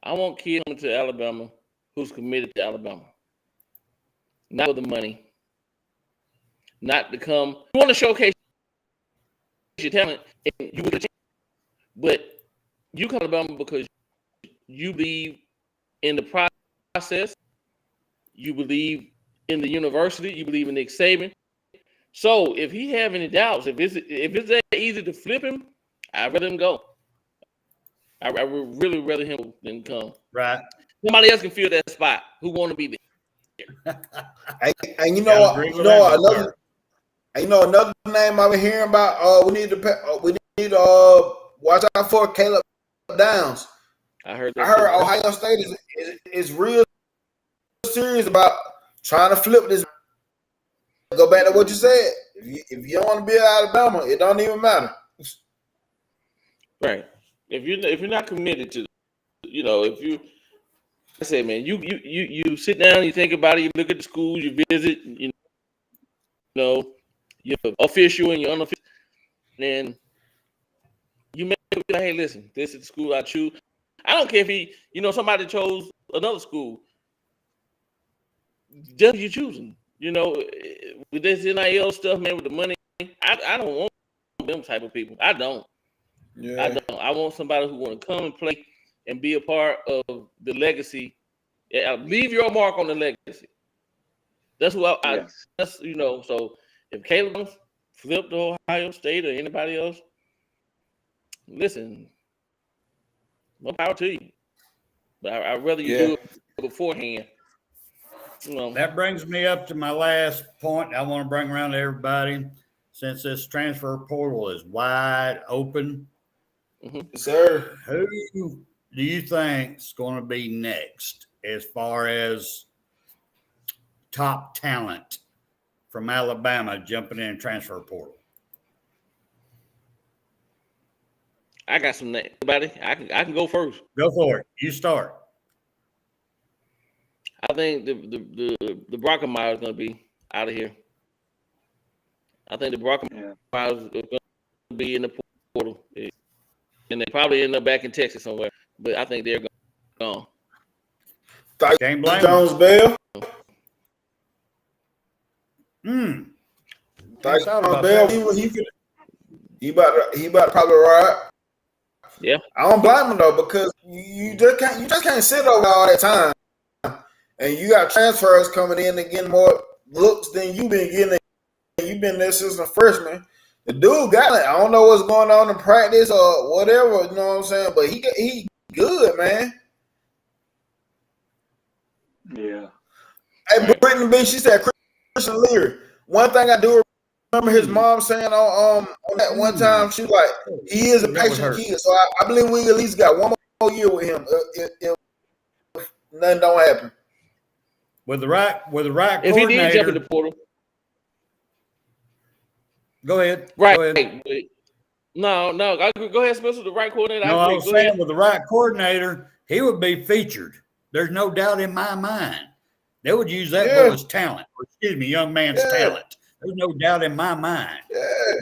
I want kids coming to Alabama who's committed to Alabama. Not for the money. Not to come. You want to showcase your talent, and you will, but you come to Alabama because you believe in the process. You believe in the university. You believe in Nick Saban. So if he have any doubts, if it's that easy to flip him, I'd rather him go. I would really rather him than come. Right. Somebody else can fill that spot who want to be there. And you know what? Another name I've been hearing about. We need to watch out for Caleb Downs. I heard Ohio State is real serious about trying to flip this. Go back to what you said. If you don't want to be at Alabama, it don't even matter. Right. If you're not committed to, if you, I said, man, you sit down, you think about it, you look at the schools, you visit, you're official and you're unofficial, then you may be like, hey, listen, this is the school I choose. I don't care if somebody chose another school. Just you choosing, with this NIL stuff, man, with the money, I don't want them type of people. I don't. Yeah. I don't. I want somebody who want to come and play and be a part of the legacy. Leave your mark on the legacy. That's what So if Caleb flipped to Ohio State or anybody else, listen, more power to you. But I'd rather you do it beforehand. That brings me up to my last point I want to bring around to everybody. Since this transfer portal is wide open, sir, who do you think is going to be next as far as top talent from Alabama jumping in transfer portal? I got some names. Everybody, I can go first. Go for it. You start. I think the Brockemeyer is going to be out of here. I think the Brockemeyer is going to be in the portal, and they probably end up back in Texas somewhere. But I think they're gone. Can't blame Jones Bell. About Bell. He about to probably ride. Yeah. I don't blame him though, because you just can't sit over all that time. And you got transfers coming in and getting more looks than you've been getting. You've been there since a freshman. The dude got it. I don't know what's going on in practice or whatever, you know what I'm saying? But he good, man. Yeah. Hey, Brittany B, she said Christian Leary. One thing I do remember his mom saying on that one time, she was like, he is a patient kid. So I believe we at least got one more year with him if nothing don't happen. With the right if he did jump in the portal. Go ahead. Right. Go ahead. No. Go ahead, Spencer. The right coordinator. No, I was saying with the right coordinator, he would be featured. There's no doubt in my mind. They would use that boy's talent. Excuse me, young man's talent. There's no doubt in my mind. Yeah.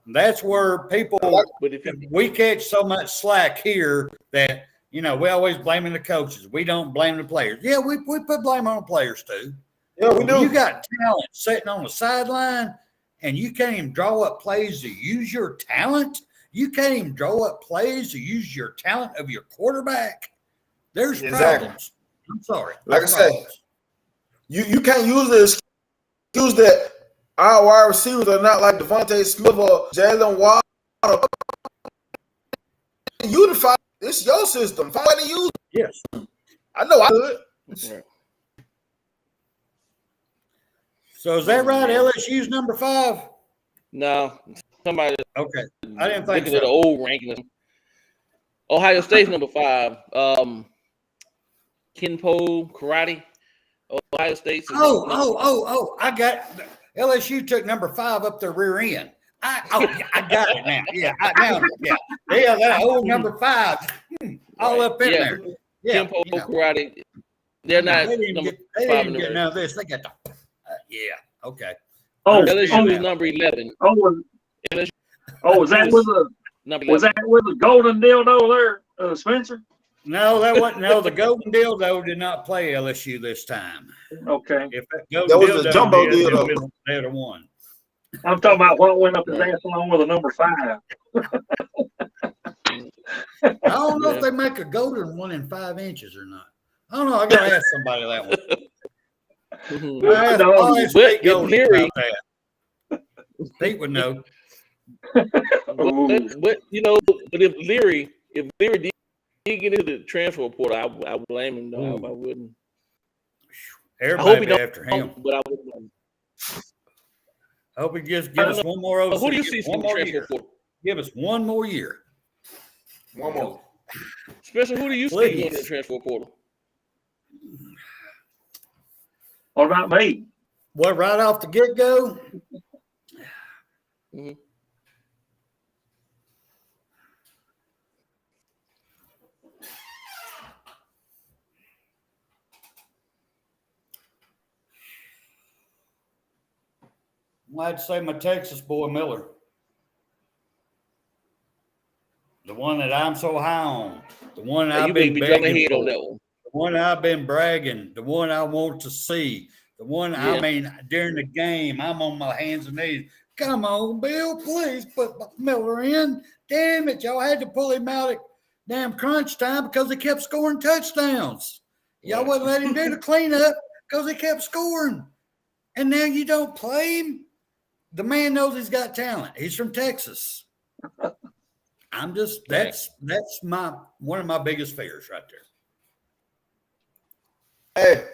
That's where we catch so much slack here that, we always blaming the coaches. We don't blame the players. Yeah, we put blame on the players too. Yeah, we do. You got talent sitting on the sideline and you can't even draw up plays to use your talent. You can't even draw up plays to use your talent of your quarterback. There's problems. I'm sorry. Like I said, you can't use the excuse that our wide receivers are not like Devontae Smith or Jalen Waddle. Unify. It's your system. Find a way to use it. Yes. I know I could. So is that right? LSU's number 5? No. Somebody. Okay. I didn't think looking at the old rankings. Ohio State's number 5. Kenpo Karate. Ohio State's. I got LSU took number 5 up their rear end. I got it now. Yeah, that old number 5, all up in there. Yeah, Kenpo Karate. They're not. They didn't get none of this. They got the. Okay. LSU is number 11. Was that with the golden dildo there, Spencer? No, that wasn't. No, the golden dildo did not play LSU this time. Okay. If that was the jumbo dildo, they'd have won. I'm talking about what went up the dance along with a number 5. I don't know if they make a golden one in 5 inches or not. I don't know. I gotta ask somebody that one. But if Leary, Pete would know. but if Leary did get into the transfer portal, I would blame him. No, I wouldn't. Everybody be after him. But I wouldn't. I hope he just give us one more. Who do you see from the transfer portal? Give us one more year. One more. Spencer, who do you see in the transfer portal? What about me? Well, right off the get-go? Mm-hmm. I'd say my Texas boy Miller. The one that I'm so high on. The one I've been begging for. The one I've been bragging. The one I want to see. The one, during the game, I'm on my hands and knees. Come on, Bill, please put Miller in. Damn it, y'all had to pull him out at damn crunch time because he kept scoring touchdowns. Y'all wouldn't let him do the cleanup because he kept scoring. And now you don't play him? The man knows he's got talent. He's from Texas. I'm just that's one of my biggest fears right there. Hey.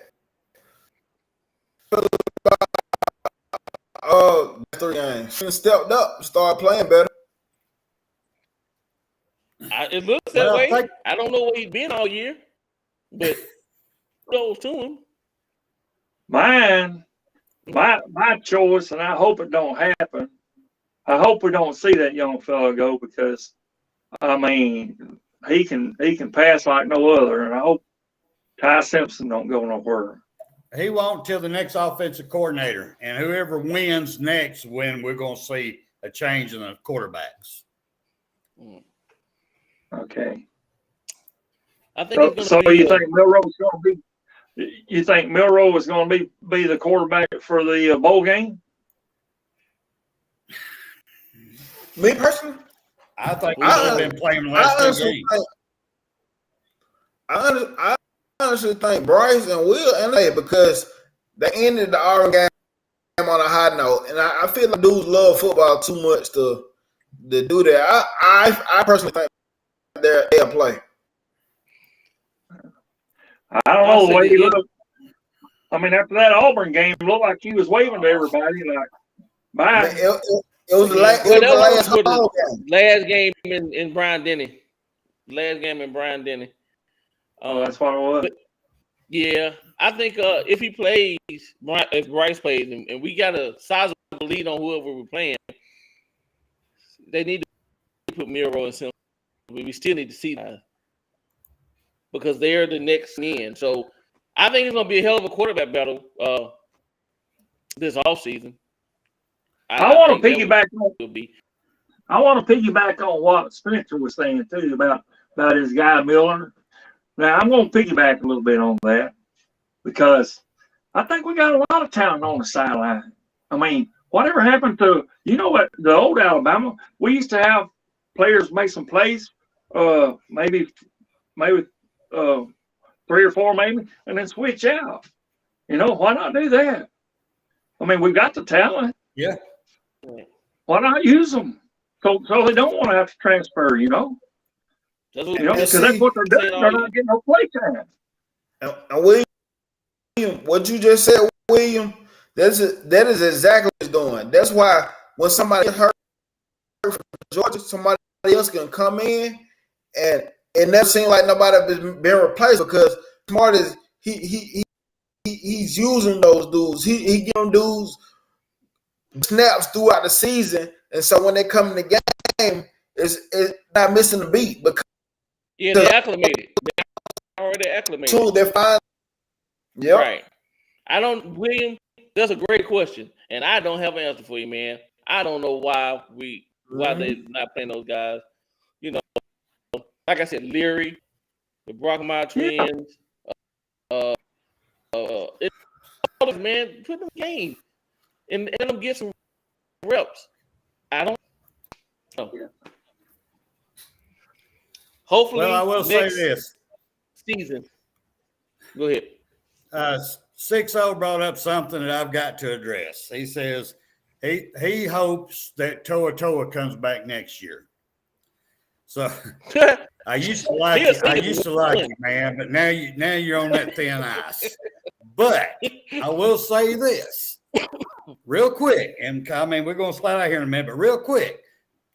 3 games. Stepped up, started playing better. It looks that way. I don't know where he's been all year, but goes to him. My choice, and I hope it don't happen. I hope we don't see that young fella go because, I mean, he can pass like no other, and I hope Ty Simpson don't go nowhere. He won't till the next offensive coordinator, and whoever wins next, when we're going to see a change in the quarterbacks. Okay. I think so. You think Milroe's going to be? You think Milroe is going to be the quarterback for the bowl game? Me personally, I think he's been playing the last 2 games. I honestly think Bryce and Will and they, because they ended the Auburn game on a high note, and I feel like dudes love football too much to do that. I personally think they'll play. I don't know the way he looked. I mean, after that Auburn game, it looked like he was waving to everybody like, bye. It was the last game in Bryant-Denny. Last game in Bryant-Denny. That's what it was. But, yeah, I think if he plays, if Bryce plays, and we got a sizable lead on whoever we're playing, they need to put Milroe and Simpson. We still need to see that because they're the next in. So I think it's going to be a hell of a quarterback battle this offseason. I want to piggyback on what Spencer was saying too about his guy Miller. Now I'm going to piggyback a little bit on that because I think we got a lot of talent on the sideline. I mean, whatever happened to what the old Alabama? We used to have players make some plays, maybe 3 or 4 maybe, and then switch out. Why not do that? I mean, we've got the talent. Yeah. Why not use them? So they don't want to have to transfer, because that's what they're doing. They're not getting no play time. And William, what you just said, William, that is exactly what he's doing. That's why when somebody gets hurt from Georgia, somebody else can come in, and it never seems like nobody has been replaced because Smart is he's using those dudes. He give them dudes snaps throughout the season, and so when they come in the game, it's not missing a beat because they're acclimated. They're already acclimated. True, they're fine. Yeah, right. William. That's a great question, and I don't have an answer for you, man. I don't know why they're not playing those guys. Like I said, Leary, the Brockmeyer twins. Man, put them in the game and let them get some reps. I don't know. Hopefully, I will say this season. Go ahead. 6-0 brought up something that I've got to address. He says he hopes that Toa comes back next year. So I used to like it, man, but now you're on that thin ice. But I will say this real quick, and I mean we're going to slide out here in a minute, but real quick,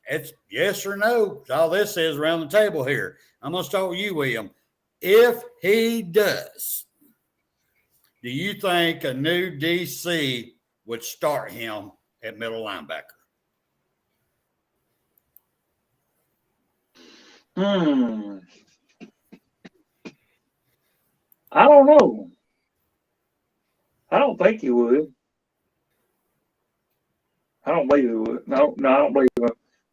it's yes or no. All this is around the table here. I'm going to start with you, William. If he does, do you think a new DC would start him at middle linebacker? I don't know. I don't think he would. I don't believe he would. No, I don't believe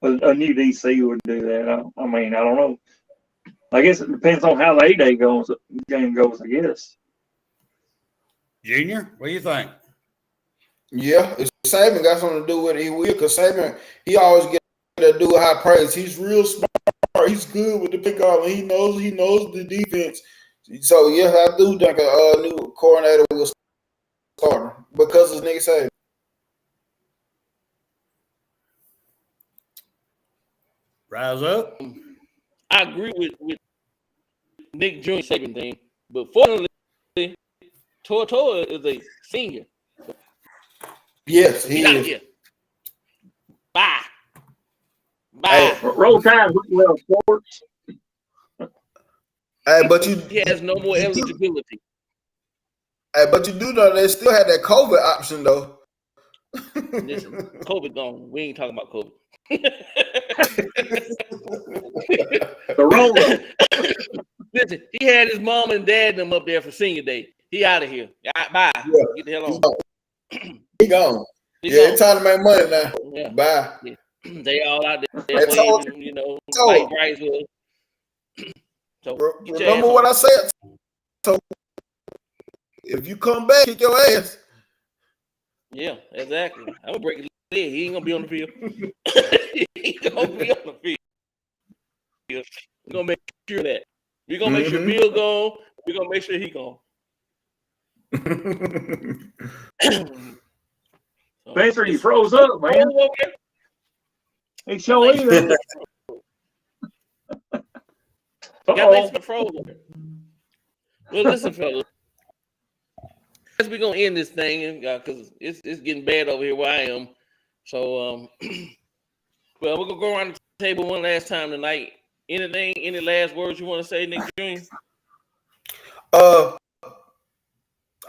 a new DC would do that. I mean, I don't know. I guess it depends on how the A-Day game goes, I guess. Junior, what do you think? Yeah, it's Saban got something to do with it. He will, because Saban, he always get to do high praise. He's real smart. He's good with the pickoff, and he knows the defense. So yeah, I do think a new coordinator will start because of nigga Saban. Rise up. I agree with Nick Jr. Saban thing, but fortunately, Toa is a senior. Yes, he is. Here. Bye. Hey, roll Tide, well, sports. Hey, but he has no more eligibility. Hey, but you do know they still had that COVID option though. Listen, COVID gone. We ain't talking about COVID. The roller. Listen, he had his mom and dad and them up there for senior day. He out of here. Bye. Yeah. Get the hell on. He gone. He Yeah, gone. it's time to make money now. Yeah. Bye. Yeah. They all out there That's all. waving, you know, like Bryce was. So Remember what I said. So if you come back, kick your ass. Yeah, exactly. I'm gonna break his leg. He ain't gonna be on the field. He gonna be on the field. We're gonna make sure that. We're gonna make sure Bill gone. We're gonna make sure he gone. Spencer, you froze up, man. He sure is. Got froze up. Well, listen, fellas. We're gonna end this thing because it's getting bad over here where I am. So, well, we're gonna go around the table one last time tonight. Any last words you want to say, Nick Jr.?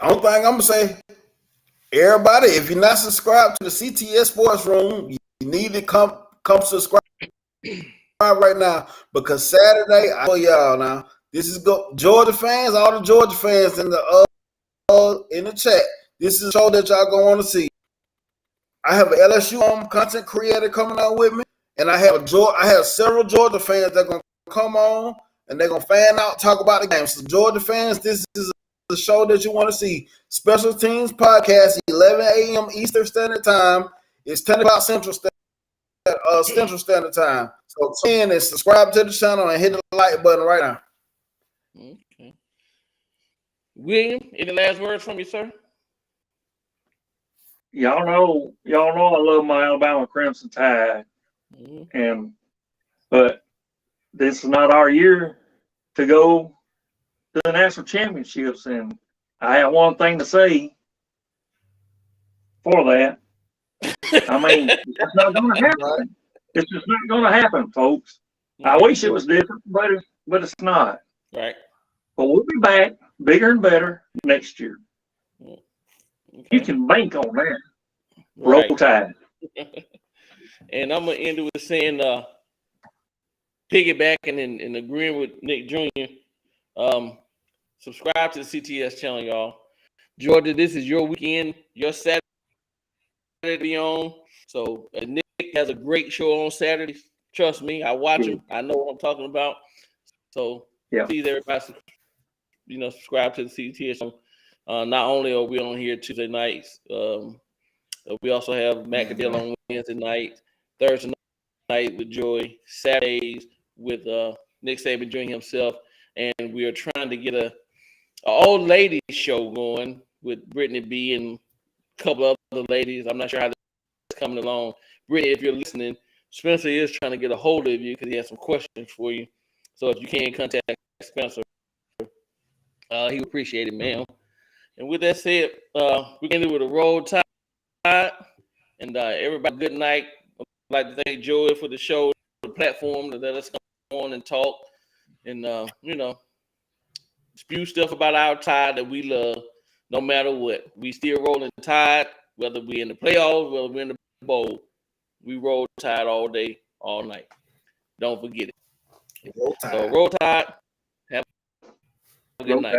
Only thing I'm gonna say, everybody, if you're not subscribed to the CTS Sports Room, you need to come subscribe right now because Saturday, I tell y'all now, this is Georgia fans, all the Georgia fans in the chat. This is a show that y'all gonna want to see. I have an LSU content creator coming out with me, and I have several Georgia fans that are gonna come on and they're gonna fan out, talk about the game. So Georgia fans, this is the show that you want to see. Special Teams Podcast, 11 a.m. Eastern Standard Time. It's 10 o'clock Central Standard Time. So come in and subscribe to the channel and hit the like button right now. Okay. William, any last words from you, sir? Y'all know I love my Alabama Crimson Tide. But this is not our year to go to the national championships, and I have one thing to say for that. I mean, it's not going to happen. It's just not going to happen, folks. I wish it was different, but it's not. Right. But we'll be back bigger and better next year. Okay. You can bank on that. Right. Roll Tide. And I'm gonna end it with saying, piggybacking and agreeing with Nick Jr. Subscribe to the CTS channel, y'all. Georgia, this is your weekend, your Saturday to be on. So Nick has a great show on Saturday. Trust me, I watch him. I know what I'm talking about. So please, everybody, subscribe to the CTS channel. Not only are we on here Tuesday nights, we also have Macadale on Wednesday night, Thursday night with Joy, Saturdays with Nick Saban Jr. himself, and we are trying to get an old ladies show going with Brittany B and a couple of other ladies. I'm not sure how this is coming along. Brittany, if you're listening, Spencer is trying to get a hold of you because he has some questions for you. So if you can contact Spencer, he would appreciate it, ma'am. And with that said, we can do with a Roll Tide. And everybody, good night. I'd like to thank Joey for the show, the platform to let us come on and talk and, spew stuff about our Tide that we love no matter what. We still rolling Tide, whether we're in the playoffs, whether we're in the bowl. We roll Tide all day, all night. Don't forget it. Roll Tide. So Roll Tide. Have a good night.